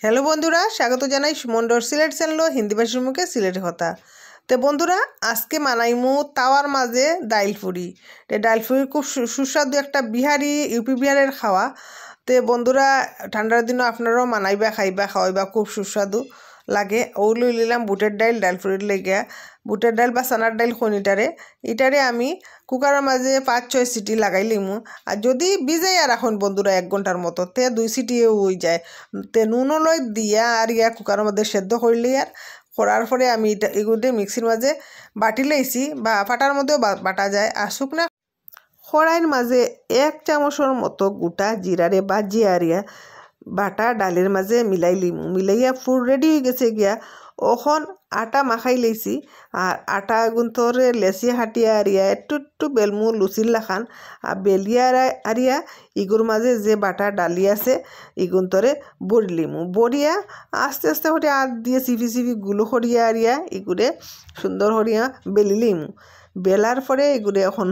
Hello বন্ধুরা, স্বাগত জানাই সুমন সিলেট চ্যানেল হিন্দি ভাষার মুখে সিলেটের কথা। তো বন্ধুরা, আজকে মানাইমু তাওয়ার মাঝে ডাইল ফুরি। ডাইল ফুরি খুব সুস্বাদু একটা বিহারি ইউপি বিহারের খাওয়া। তো বন্ধুরা, ঠান্ডার দিনও আপনারাও মানাইবা খাওয়াইবা খুব সুস্বাদু লাগে। ওগুলো নিলাম বুটের ডাইল ফুরির লেগে। বুটের ডাইল বা চানার ডাইল এটারে আমি কুকারের মাঝে 5-6 সিটি লাগাই লিমু। আর যদি ভিজাইয়া রাখুন বন্ধুরা 1 ঘন্টার মতো, তে 2 সিটিও হয়ে যায়। তে নুনও লই দিয়া আর কুকারের মধ্যে সেদ্ধ করলে আর করার পরে আমি এগুলো মিক্সির মাঝে বাটি লইছি, বা পাটার মধ্যেও বাটা যায়। আর শুকনা কড়াইয়ের মাঝে 1 চামচের মতো গোটা জিরারে বাজিয়া আরিয়া বাটা ডালের মাঝে মিলাইয়া ফুল রেডি হয়ে গেছে গিয়া। ওখন আটা মাখাই লইছি। আর আটা গুন্তরে লেসিয়া হাটিয়া আরিয়া একটু বেলমু লুচির লাখান আর বেলিয়া আরিয়া ইগুর মাঝে যে বাটা ডালি আছে ইগুন্তরে বড়িলিমু। বড়িয়া আস্তে আস্তে করে হাত দিয়ে চিপি গুলো করিয়া আরিয়া ইগুরে সুন্দর করিয়া বেলিলিমু। বেলার পরে এগুলো এখন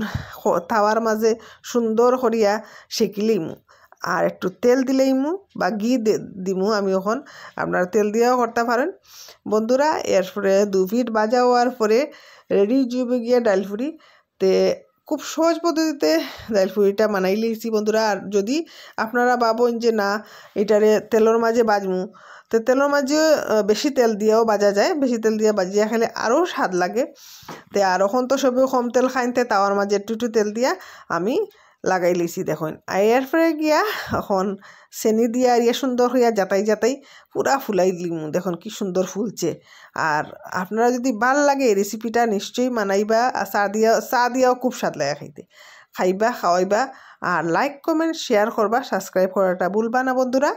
তাওয়ার মাঝে সুন্দর করিয়া সেকিলিমু। আর একটু তেল দিলেইমু বা ঘি দিমু আমি। এখন আপনারা তেল দিয়েও করতে পারেন বন্ধুরা। এরপরে 2 ফিট ভাজা হওয়ার পরে রেডি জুবে গিয়ে ডাইল ফুরি। তে খুব সহজ পদ্ধতিতে ডাইল ফুরিটা বানাই লিয়েছি বন্ধুরা। আর যদি আপনারা ভাবেন যে না এটারে তেলের মাঝে বাজমু, তো তেলের মাঝে বেশি তেল দিয়েও বাজা যায়। বেশি তেল দিয়ে বাজিয়া খেলে আরও স্বাদ লাগে। তে আর এখন তো সবে কম তেল খাইতে তাওয়ার মাঝে একটু তেল দিয়া আমি লাগাই লিছি দেখুন। আর এরপরে গিয়া এখন চেনি দিয়া আর সুন্দর হইয়া যাতাই পুরা ফুলাই দিলিমু। দেখুন কি সুন্দর ফুলছে। আর আপনারা যদি ভাল লাগে এই রেসিপিটা নিশ্চয়ই বানাইবা। আর চা দিয়াও খুব স্বাদ লাগে খাইবা খাওয়াইবা। আর লাইক কমেন্ট শেয়ার করবা, সাবস্ক্রাইব করাটা ভুলবা না বন্ধুরা।